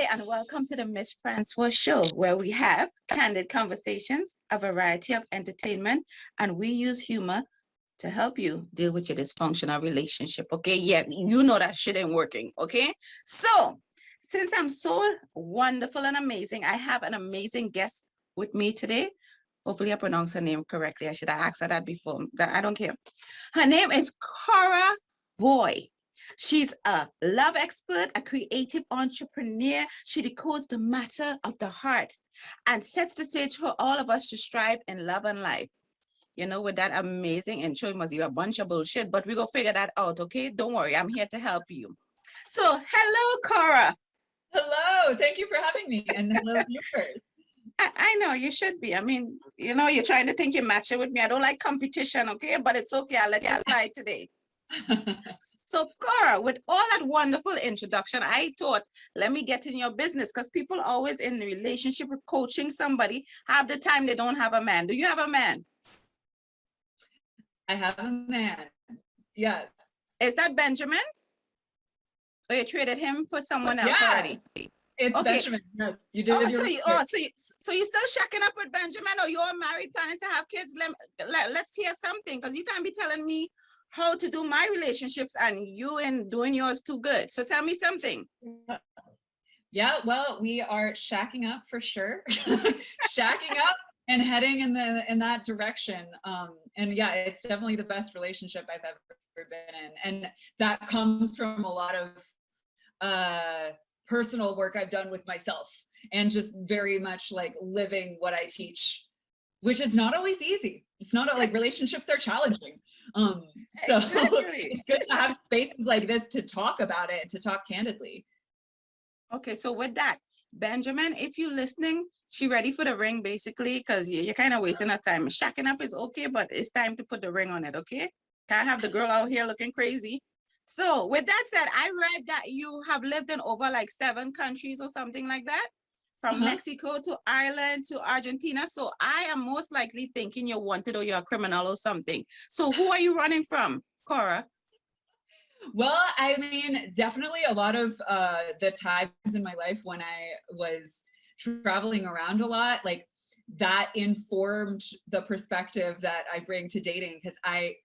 Hi, and welcome to the Miss Francois Show, where we have candid conversations, a variety of entertainment, and we use humor to help you deal with your dysfunctional relationship. Okay, yeah, you know that shit ain't working. Okay, so since I'm so wonderful and amazing, I have an amazing guest with me today. Hopefully, I pronounced her name correctly. I should have asked her that before. I don't care. Her name is Cora Boyd. She's a love expert, a creative entrepreneur. She decodes the matter of the heart and sets the stage for all of us to strive in love and life. You know, with that amazing intro, it must be a bunch of bullshit, but we go figure that out, okay? Don't worry, I'm here to help you. So, hello, Cora. Hello, thank you for having me, and hello, viewers. I know you should be. I mean, you know, you're trying to think you're matching with me. I don't like competition, okay? But it's okay. I'll let you slide today. So, Cora, with all that wonderful introduction, I thought, let me get in your business because people always in the relationship with coaching somebody have the time they don't have a man. Do you have a man? I have a man. Yes. Is that Benjamin? Or you traded him for someone else already? It's okay. Benjamin. Yes, you did. So you still shacking up with Benjamin, or you're married, planning to have kids? Let's hear something, because you can't be telling me how to do my relationships and you and doing yours too good. So tell me something. Yeah, well, we are shacking up for sure. Shacking up and heading in that direction. And yeah, it's definitely the best relationship I've ever been in. And that comes from a lot of personal work I've done with myself, and just very much like living what I teach, which is not always easy. It's not like relationships are challenging. So it's good to have spaces like this to talk about it, to talk candidly. Okay, so with that, Benjamin, if you're listening, she ready for the ring basically, because you're kind of wasting her time. Shacking up is okay, but it's time to put the ring on it, okay? Can't have the girl out here looking crazy. So with that said, I read that you have lived in over like 7 countries or something like that, from Mexico to Ireland to Argentina. So I am most likely thinking you're wanted or you're a criminal or something. So who are you running from, Cora? Well, I mean, definitely a lot of the times in my life when I was traveling around a lot, like that informed the perspective that I bring to dating, because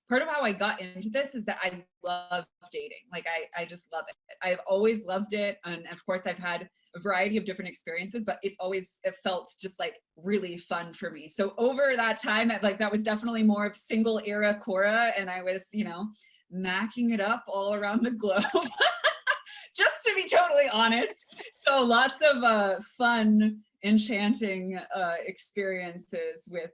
part of how I got into this is that I love dating. Like I just love it. I've always loved it. And of course I've had a variety of different experiences, but it felt just like really fun for me. So over that time, like that was definitely more of single era Cora, and I was, you know, macking it up all around the globe. Just to be totally honest. So lots of fun, enchanting experiences with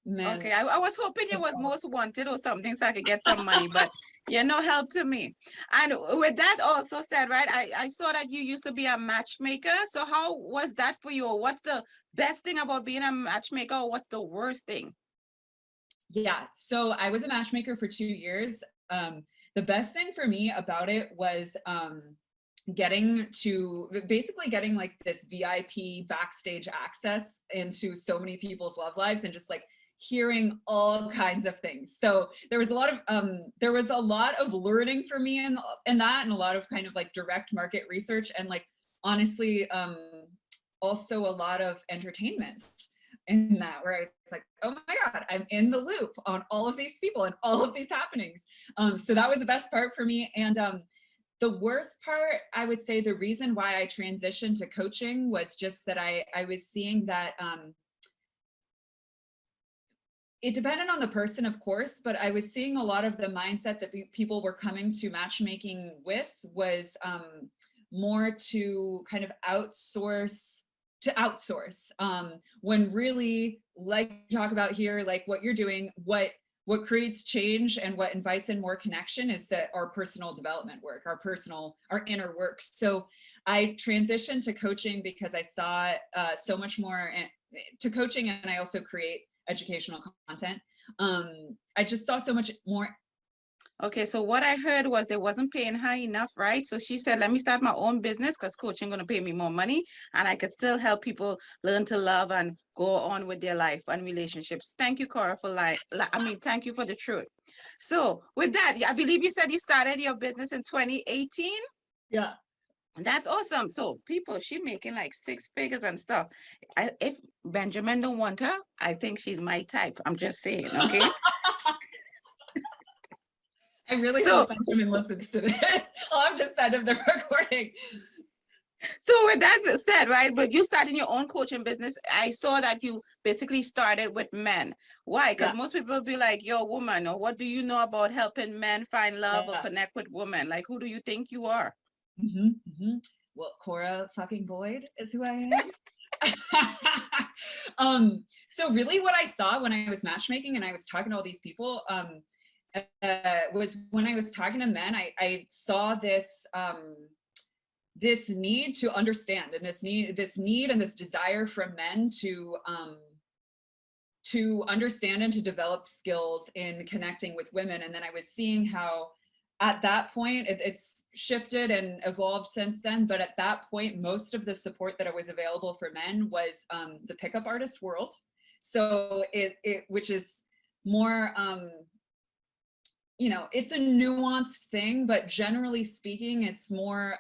men. Okay, I was hoping you was most wanted or something so I could get some money, but you're no help to me. And with that also said, right, I saw that you used to be a matchmaker. So how was that for you? Or what's the best thing about being a matchmaker, or what's the worst thing? Yeah, so I was a matchmaker for 2 years. The best thing for me about it was getting like this VIP backstage access into so many people's love lives, and just like hearing all kinds of things. So there was a lot of learning for me in that, and a lot of kind of like direct market research, and like honestly also a lot of entertainment in that, where I was like, oh my God, I'm in the loop on all of these people and all of these happenings. So that was the best part for me. And the worst part, I would say, the reason why I transitioned to coaching was just that I was seeing that it depended on the person, of course, but I was seeing a lot of the mindset that people were coming to matchmaking with was more to kind of outsource, when really, like you talk about here, like what you're doing, what creates change and what invites in more connection is that our personal development work, our inner work. So I transitioned to coaching because I saw so much more to coaching, and I also create educational content. I just saw so much more. Okay, so what I heard was they wasn't paying her enough, right? So she said, let me start my own business because coaching going to pay me more money, and I could still help people learn to love and go on with their life and relationships. Thank you, Cora, for thank you for the truth. So with that, I believe you said you started your business in 2018? Yeah. That's awesome. So people, she making like six figures and stuff. If Benjamin don't want her, I think she's my type. I'm just saying, okay? I really So hope Benjamin listens to this. I'll have to send him the recording. so with that said, right? But you started your own coaching business. I saw that you basically started with men. Why? Because Yeah. most people be like, you're a woman, or what do you know about helping men find love or Yeah. connect with women? Like, who do you think you are? Well, Cora fucking Boyd is who I am. So really what I saw when I was matchmaking and I was talking to all these people, was when I was talking to men, I saw this, this need to understand, and this need and this desire from men to understand and to develop skills in connecting with women. And then I was seeing how at that point it's shifted and evolved since then, but at that point most of the support that was available for men was the pickup artist world. So it which is more you know, it's a nuanced thing, but generally speaking it's more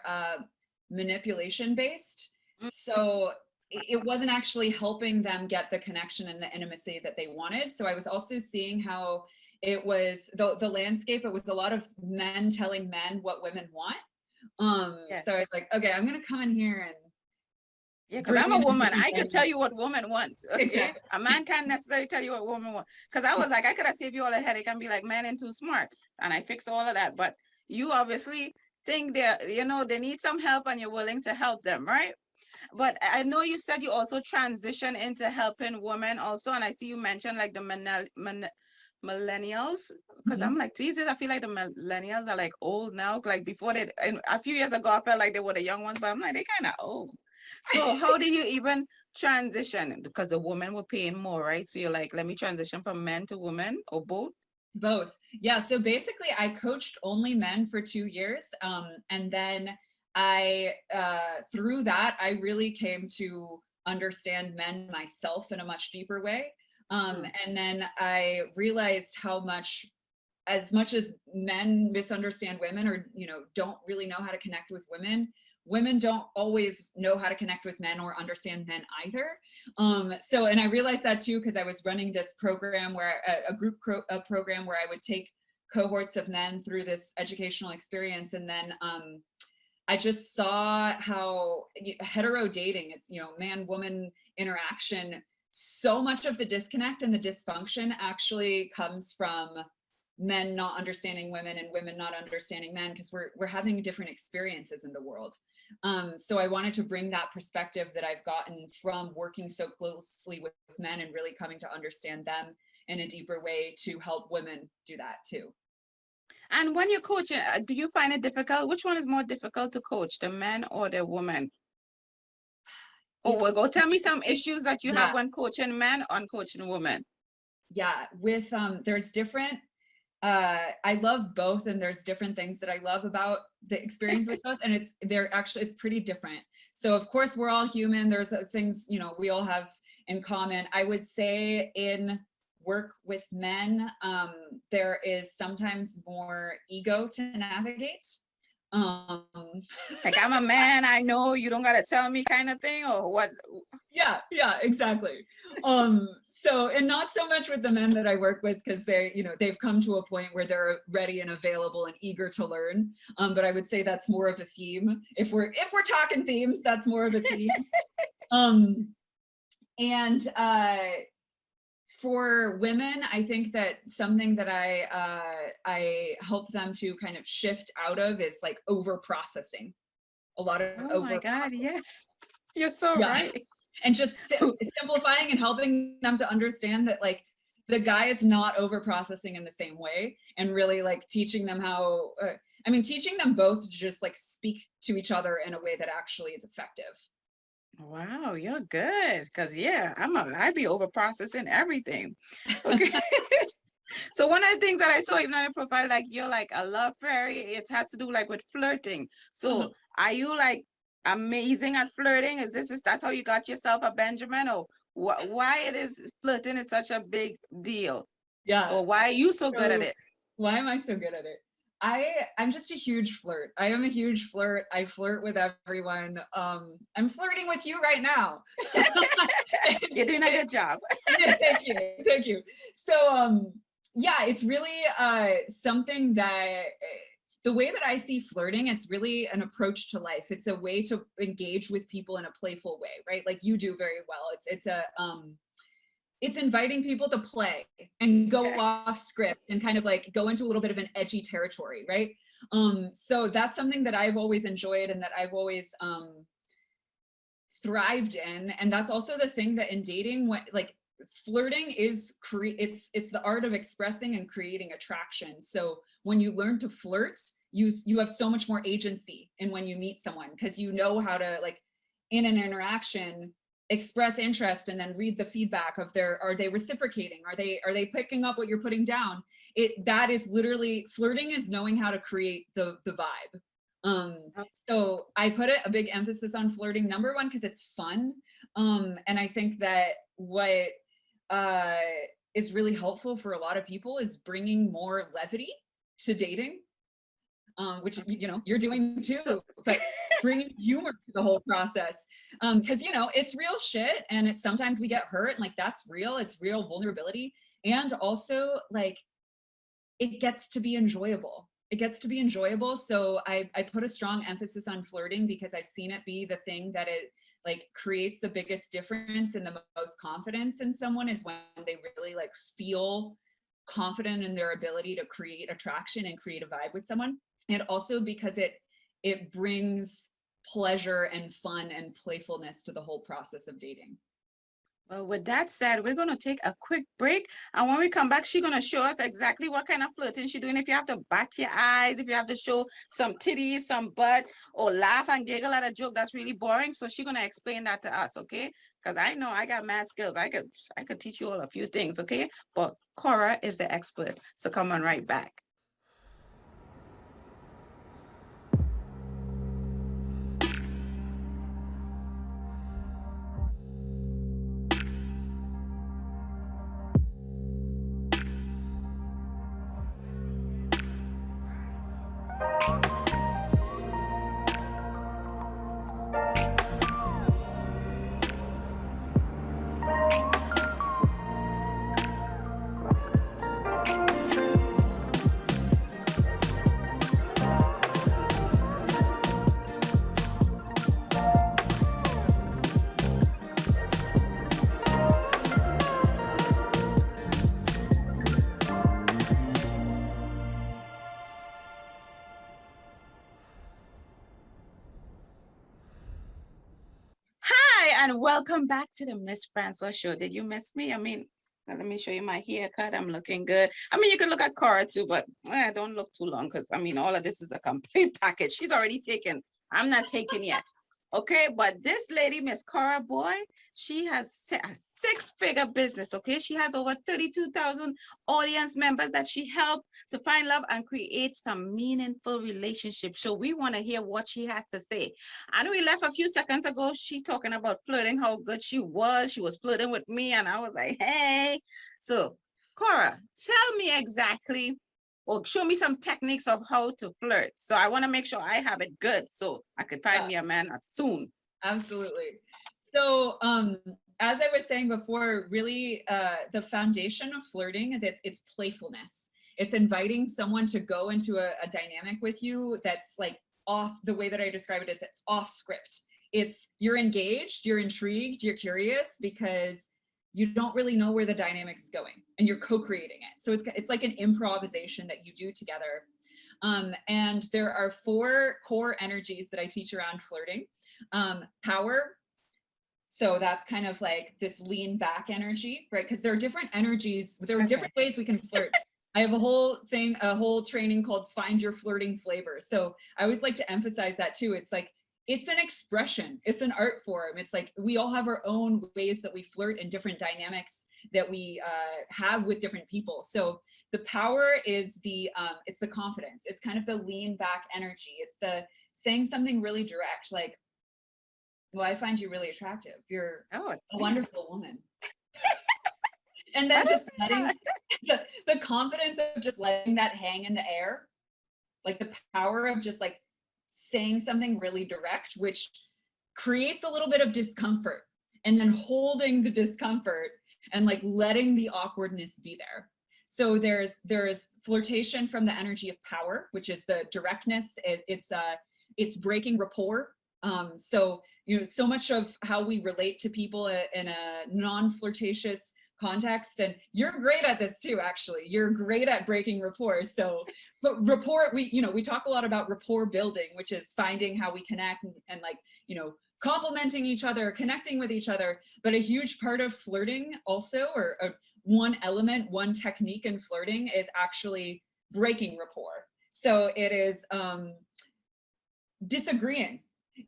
manipulation based. So it wasn't actually helping them get the connection and the intimacy that they wanted. So I was also seeing how it was the landscape. It was a lot of men telling men what women want. Yeah. So it's like, okay, I'm gonna come in here and Yeah, because bring I'm a in a woman. different I could tell dynamic. you what women want. Okay. Exactly. A man can't necessarily tell you what women want. Because I was like, I could have saved you all a headache and be like, man ain't too smart. And I fixed all of that. But you obviously think they're, you know, they need some help and you're willing to help them, right? But I know you said you also transition into helping women also. And I see you mentioned like the millennials, because I'm Mhm. like, Jesus, I feel like the millennials are like old now. Like before they, and a few years ago, I felt like they were the young ones, but I'm like, they kind of old. So how did you even transition? Because the women were paying more, right? So you're like, let me transition from men to women or both? Both. Yeah. So basically, I coached only men for 2 years. And then through that, I really came to understand men myself in a much deeper way. Mm. And then I realized how much, as much as men misunderstand women or, you know, don't really know how to connect with women, women don't always know how to connect with men or understand men either. So, and I realized that too, because I was running this program where a group program where I would take cohorts of men through this educational experience. And then I just saw how hetero dating, it's, you know, man woman interaction, so much of the disconnect and the dysfunction actually comes from men not understanding women and women not understanding men, because we're having different experiences in the world. So I wanted to bring that perspective that I've gotten from working so closely with men and really coming to understand them in a deeper way to help women do that too. And when you're coaching, do you find it difficult? Which one is more difficult to coach, the man or the woman? Oh, It's well, go tell me some issues that you have yeah, when coaching men on coaching women. yeah. With there's different I love both, and there's different things that I love about the experience with both, and it's pretty different. So of course we're all human. There's things, you know, we all have in common. I would say in work with men, there is sometimes more ego to navigate. Um, Like, I'm a man, I know you don't gotta tell me kind of thing, or what? yeah, exactly. So, and not so much with the men that I work with, because they, you know, they've come to a point where they're ready and available and eager to learn. But I would say that's more of a theme. If we're talking themes, that's more of a theme. um and For women, I think that something that I help them to kind of shift out of is like over processing, a lot of Oh my over. God, yes. You're so Yeah. right. And just simplifying and helping them to understand that like the guy is not over processing in the same way, and really like teaching them how teaching them both to just like speak to each other in a way that actually is effective. Wow, you're good. Cause yeah, I be over processing everything. Okay. So one of the things that I saw even on your profile, like you're like a love fairy, it has to do like with flirting. So are you like amazing at flirting? That's how you got yourself a Benjamin? Or why it is flirting is such a big deal? Yeah. Or why are you so good at So it? why am I so good at it? I'm just a huge flirt. I am a huge flirt. I flirt with everyone. I'm flirting with you right now. You're doing a good job. Thank you. Thank you. So yeah, it's really something that the way that I see flirting, it's really an approach to life. It's a way to engage with people in a playful way, right? Like you do very well. It's inviting people to play and go Okay. off script and kind of like go into a little bit of an edgy territory, right? So that's something that I've always enjoyed and that I've always thrived in. And that's also the thing that in dating, what like flirting is it's the art of expressing and creating attraction. So when you learn to flirt, you have so much more agency in when you meet someone, because you know how to, like, in an interaction, express interest and then read the feedback of are they reciprocating, are they picking up what you're putting down. That is literally flirting, is knowing how to create the vibe. So I put a big emphasis on flirting, number one, because it's fun. And I think that what is really helpful for a lot of people is bringing more levity to dating, which, you know, you're doing too, but bringing humor to the whole process. Because, you know, it's real shit, and sometimes we get hurt, and like, that's real, it's real vulnerability. And also, like, it gets to be enjoyable. It gets to be enjoyable. So I put a strong emphasis on flirting, because I've seen it be the thing that it like creates the biggest difference and the most confidence in someone, is when they really like feel confident in their ability to create attraction and create a vibe with someone. And also because it brings pleasure and fun and playfulness to the whole process of dating. Well, with that said, we're going to take a quick break. And when we come back, she's going to show us exactly what kind of flirting she's doing. If you have to bat your eyes, if you have to show some titties, some butt, or laugh and giggle at a joke that's really boring. So she's going to explain that to us, okay? Because I know I got mad skills. I could teach you all a few things, okay? But Cora is the expert. So come on right back. Hi, and welcome back to the Miss Francois Show. Did you miss me? I mean, let me show you my haircut. I'm looking good. I mean, you can look at Cora too, but don't look too long, because I mean, all of this is a complete package. She's already taken. I'm not taken yet. Okay, but this lady, Miss Cora Boyd, she has a six-figure business. Okay, she has over 32,000 audience members that she helped to find love and create some meaningful relationships. So we want to hear what she has to say. And we left a few seconds ago, she talking about flirting, how good she was. She was flirting with me, and I was like, hey. So, Cora, tell me exactly, or show me some techniques of how to flirt. So I want to make sure I have it good, so I could find me a man soon. Absolutely. So, as I was saying before, really, the foundation of flirting is it's playfulness. It's inviting someone to go into a dynamic with you that's like off, the way that I describe it is it's off script. It's you're engaged, you're intrigued, you're curious, because you don't really know where the dynamic is going, and you're co-creating it. So it's like an improvisation that you do together. And there are 4 core energies that I teach around flirting. Power. So that's kind of like this lean back energy, right? Because there are different energies. There are different ways we can flirt. I have a whole training called Find Your Flirting Flavor. So I always like to emphasize that too. It's like, it's an expression, it's an art form. It's like, we all have our own ways that we flirt and different dynamics that we have with different people. So the power is it's the confidence. It's kind of the lean back energy. It's the saying something really direct, like, well, I find you really attractive. You're a wonderful woman. And then just letting the confidence of just letting that hang in the air. like the power of just like saying something really direct, which creates a little bit of discomfort, and then holding the discomfort and like letting the awkwardness be there. So there's flirtation from the energy of power, which is the directness. It's breaking rapport. So, you know, so much of how we relate to people in a non-flirtatious context, and you're great at this too, actually. You're great at breaking rapport. So, but rapport, we talk a lot about rapport building, which is finding how we connect and like, you know, complimenting each other, connecting with each other. But a huge part of flirting also, or one element, one technique in flirting is actually breaking rapport. So it is disagreeing.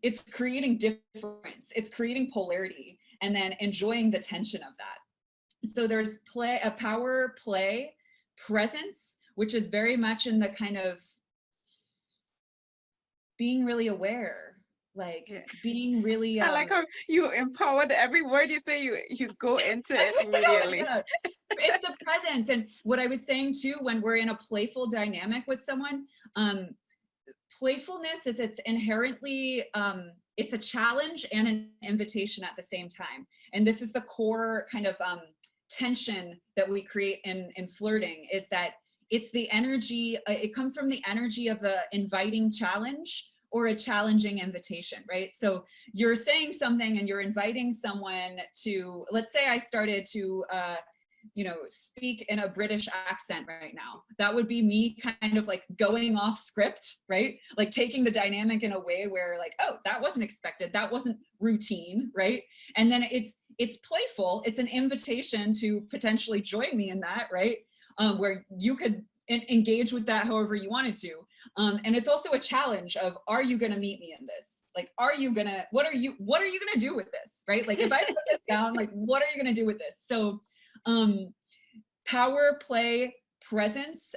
It's creating difference. It's creating polarity, and then enjoying the tension of that. So there's a power play presence, which is very much in the kind of being really aware, like being really I like how you empowered every word you say, you go into it immediately. Yeah. It's the presence. And what I was saying too, when we're in a playful dynamic with someone, playfulness is, it's inherently it's a challenge and an invitation at the same time. And this is the core kind of tension that we create in flirting, is that it's the energy, it comes from the energy of a inviting challenge or a challenging invitation, right? So you're saying something and you're inviting someone to, let's say I started to you know, speak in a British accent right now. That would be me kind of like going off script, right? Like taking the dynamic in a way where like, oh, that wasn't expected. That wasn't routine, right? And then it's playful. It's an invitation to potentially join me in that, right? Where you could engage with that however you wanted to. And it's also a challenge of, are you gonna meet me in this? Like, what are you gonna do with this, right? Like if I put this down, like, what are you gonna do with this? So power play presence,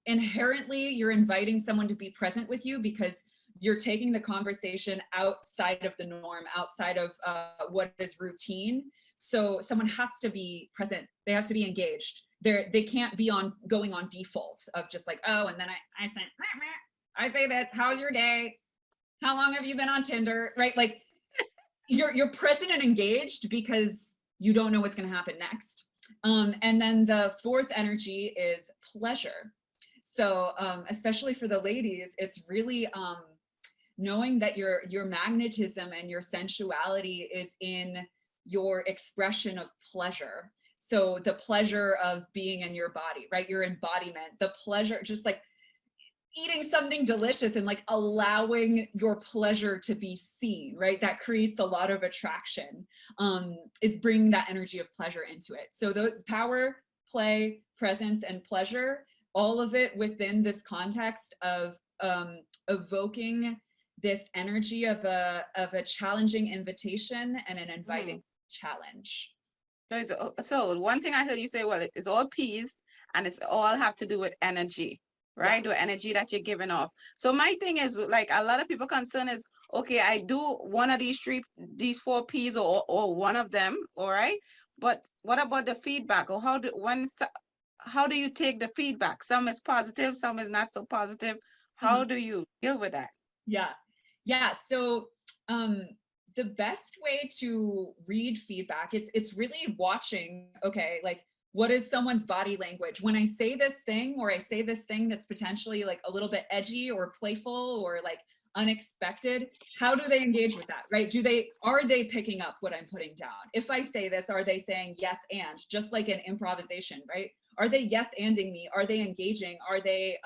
inherently you're inviting someone to be present with you because you're taking the conversation outside of the norm, outside of what is routine. So someone has to be present. They have to be engaged. They can't be going on default of just like, oh, and then I say this, how's your day? How long have you been on Tinder? Right? Like you're present and engaged because you don't know what's going to happen next. And then the fourth energy is pleasure. So especially for the ladies, it's really knowing that your magnetism and your sensuality is in your expression of pleasure. So the pleasure of being in your body, right? Your embodiment, the pleasure, just like eating something delicious and like allowing your pleasure to be seen, right? That creates a lot of attraction. It's bringing that energy of pleasure into it. So the power, play, presence, and pleasure, all of it within this context of evoking this energy of a challenging invitation and an inviting challenge. So one thing I heard you say, well, it's all P's and it's all have to do with energy, right? Yeah. The energy that you're giving off. So my thing is, like, a lot of people concern is, okay, I do one of these four P's or one of them, all right? But what about the feedback, or how do you take the feedback? Some is positive, some is not so positive. How do you deal with that? Yeah. So the best way to read feedback, it's really watching, okay, like what is someone's body language? When I say this thing, or I say this thing that's potentially like a little bit edgy or playful or like unexpected, how do they engage with that, right? Are they picking up what I'm putting down? If I say this, are they saying yes and, just like in improvisation, right? Are they yes anding me? Are they engaging? Are they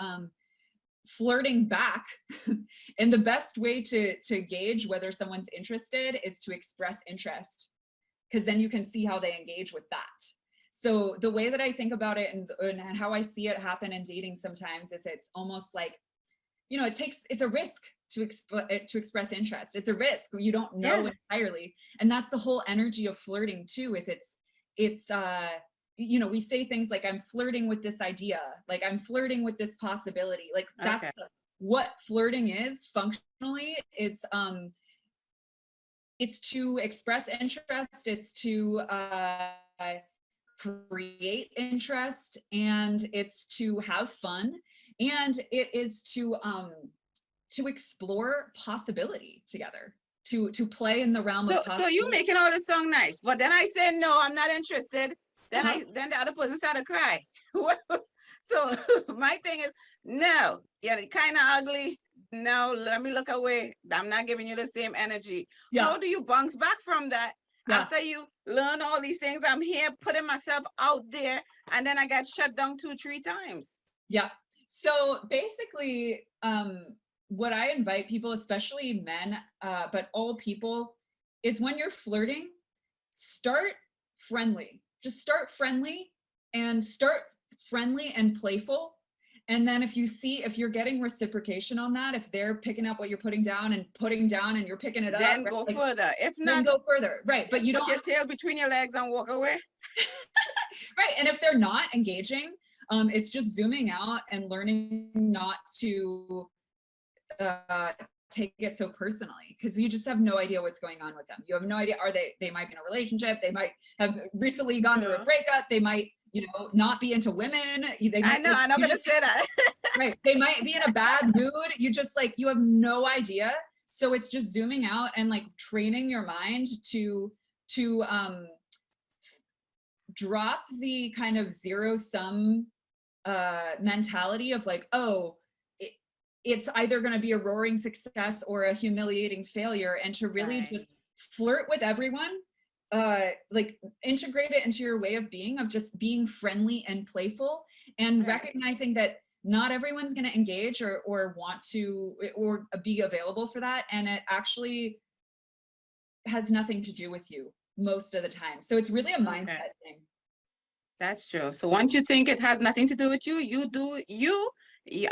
flirting back? And the best way to gauge whether someone's interested is to express interest, because then you can see how they engage with that. So the way that I think about it and how I see it happen in dating sometimes is it's almost like, you know, it's a risk to express interest. It's a risk. You don't know entirely. And that's the whole energy of flirting too, is it's you know, we say things like, I'm flirting with this idea, like I'm flirting with this possibility. Like that's what flirting is functionally. It's to express interest, it's to create interest, and it's to have fun. And it is to explore possibility together, to play in the realm of So possibility. you making all this sound nice, but then I say no, I'm not interested. Then Uh-huh. then the other person started to cry. So my thing is, no, you're kind of ugly. No, let me look away. I'm not giving you the same energy. Yeah. How do you bounce back from that? Yeah. After you learn all these things, I'm here putting myself out there, and then I got shut down 2-3 times. Yeah. So basically, what I invite people, especially men, but all people, is when you're flirting, start friendly. Just start friendly and playful. And then if you're getting reciprocation on that, if they're picking up what you're putting down and you're picking it up, Then right? go Like, further. If then not, go further. Right. But just you put don't your tail between your legs and walk away. right. And if they're not engaging, it's just zooming out and learning not to take it so personally, because you just have no idea what's going on with them. You have no idea. They might be in a relationship. They might have recently gone through a breakup. They might, not be into women. They might, I know, I'm not gonna say that. right. They might be in a bad mood. You have no idea. So it's just zooming out and like training your mind to drop the kind of zero sum mentality of like, oh, it's either going to be a roaring success or a humiliating failure, and to really just flirt with everyone, like integrate it into your way of being, of just being friendly and playful, and recognizing that not everyone's going to engage or want to or be available for that, and it actually has nothing to do with you most of the time. So it's really a mindset thing. That's true. So once you think it has nothing to do with you, you do you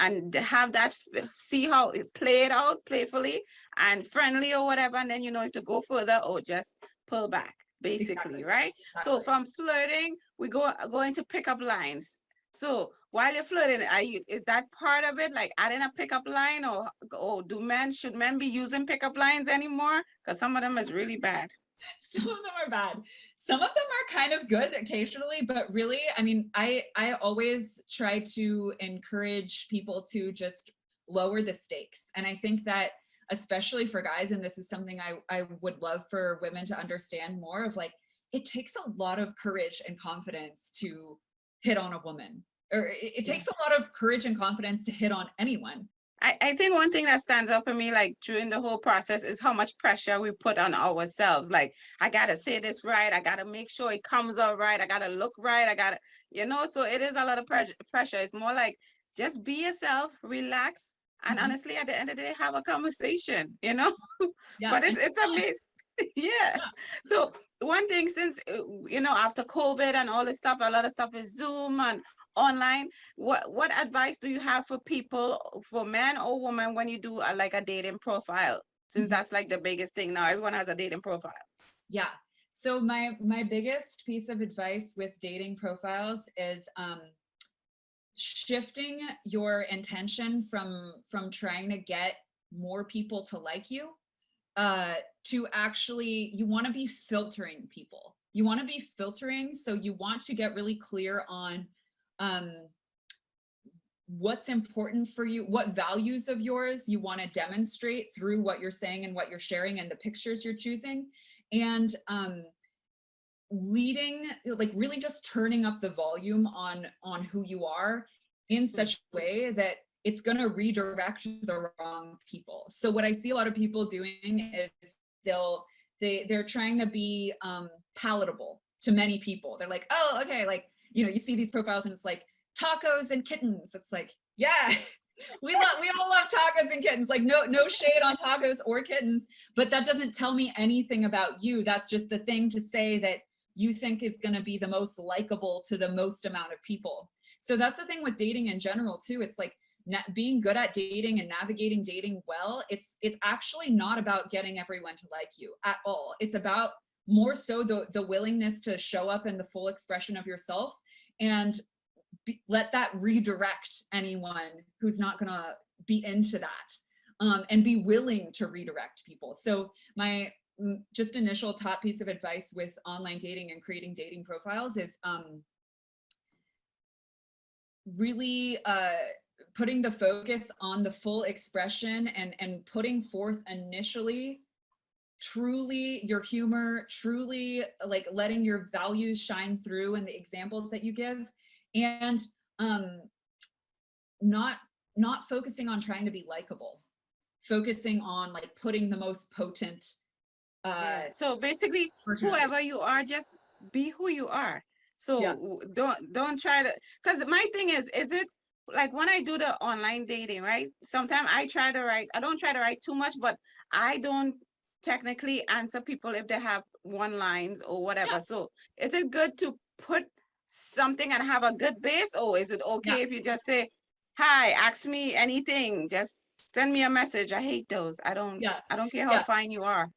and have that, see how it play it out playfully and friendly or whatever, and then you know if to go further or just pull back, basically, Exactly. right? Exactly. So from flirting, we go into pickup lines. So while you're flirting, is that part of it, like adding a pickup line, or should men be using pickup lines anymore? Because some of them is really bad. Some of them are bad. Some of them are kind of good occasionally, but really, I mean, I always try to encourage people to just lower the stakes. And I think that especially for guys, and this is something I would love for women to understand more of, like, it takes a lot of courage and confidence to hit on a woman, or it takes a lot of courage and confidence to hit on anyone. I think one thing that stands out for me, like during the whole process, is how much pressure we put on ourselves. Like, I gotta say this right, I gotta make sure it comes out right, I gotta look right, I gotta, so it is a lot of pressure. It's more like just be yourself, relax, and honestly, at the end of the day, have a conversation, Yeah. But it's amazing. Yeah. So one thing, since after COVID and all this stuff, a lot of stuff is Zoom and online. What advice do you have for people, for men or women, when you do like a dating profile, since that's like the biggest thing now? Everyone has a dating profile. Yeah. So my biggest piece of advice with dating profiles is shifting your intention from trying to get more people to like you, to actually, you want to be filtering people. You want to be filtering, so you want to get really clear on what's important for you, what values of yours you want to demonstrate through what you're saying and what you're sharing and the pictures you're choosing, and leading, like really just turning up the volume on who you are in such a way that it's going to redirect the wrong people. So what I see a lot of people doing is they're trying to be palatable to many people. They're like, oh, okay, like, you see these profiles and it's like tacos and kittens. It's like, yeah, we all love tacos and kittens. Like, no shade on tacos or kittens, but that doesn't tell me anything about you. That's just the thing to say that you think is going to be the most likable to the most amount of people. So that's the thing with dating in general too. It's like being good at dating and navigating dating well. It's actually not about getting everyone to like you at all. It's about more so the willingness to show up in the full expression of yourself, and let that redirect anyone who's not going to be into that, and be willing to redirect people. So my just initial top piece of advice with online dating and creating dating profiles is really putting the focus on the full expression and putting forth initially truly your humor, truly like letting your values shine through in the examples that you give, and not focusing on trying to be likable, focusing on like putting the most potent so basically, whoever you are, just be who you are. So don't try to, because my thing is it like when I do the online dating, right? Sometimes I don't try to write too much, but I don't technically answer people if they have one lines or whatever. So is it good to put something and have a good base, or is it okay if you just say, hi, ask me anything, just send me a message? I hate those. I don't care how fine you are.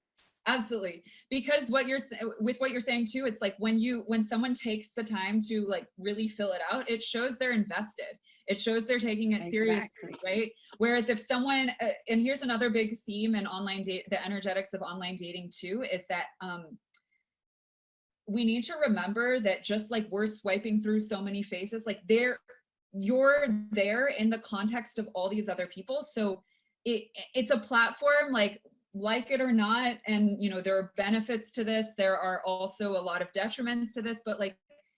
Absolutely. Because what you're saying too, it's like when someone takes the time to like really fill it out, it shows they're invested. It shows they're taking it seriously, right? Whereas if someone, and here's another big theme in the energetics of online dating too, is that we need to remember that just like we're swiping through so many faces, like you're there in the context of all these other people. So it's a platform, like it or not, and you know, there are benefits to this, there are also a lot of detriments to this, but like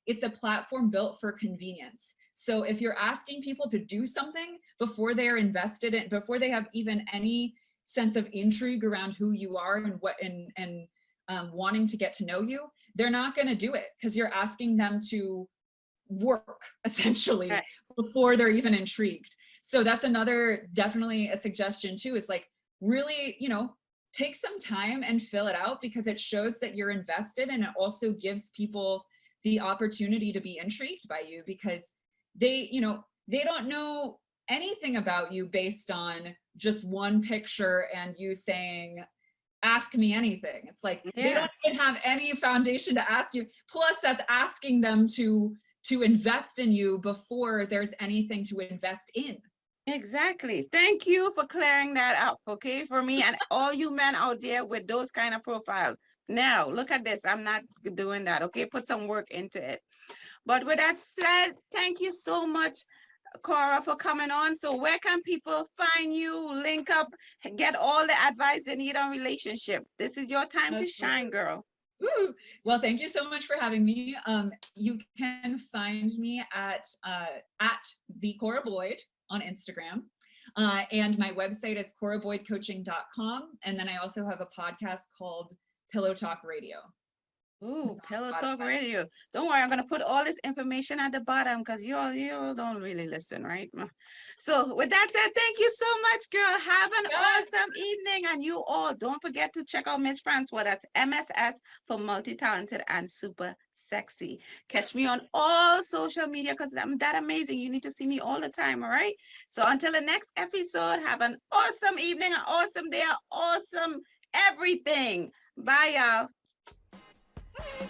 it's a platform built for convenience. So if you're asking people to do something before they're invested in, before they have even any sense of intrigue around who you are and what and wanting to get to know you, they're not going to do it because you're asking them to work essentially before they're even intrigued. So that's another, definitely a suggestion too, is like really, you know, take some time and fill it out, because it shows that you're invested, and it also gives people the opportunity to be intrigued by you, because they, you know, they don't know anything about you based on just one picture and you saying, ask me anything. It's like they don't even have any foundation to ask you. Plus that's asking them to invest in you before there's anything to invest in. Exactly. Thank you for clearing that up, okay, for me and all you men out there with those kind of profiles. Now, look at this. I'm not doing that, okay? Put some work into it. But with that said, thank you so much, Cora, for coming on. So where can people find you, link up, get all the advice they need on relationship? This is your time to shine, girl. Woo. Well, thank you so much for having me. You can find me at the Cora Boyd on Instagram. And my website is coraboydcoaching.com. And then I also have a podcast called Pillow Talk Radio. Ooh, Pillow Talk Radio. Don't worry, I'm gonna put all this information at the bottom because you don't really listen, right? So with that said, thank you so much, girl. Have an awesome evening, and you all don't forget to check out Miss Francois. That's MSS for multi-talented and super sexy. Catch me on all social media because I'm that amazing. You need to see me all the time, all right? So until the next episode, have an awesome evening, an awesome day, an awesome everything. Bye, y'all. Bye.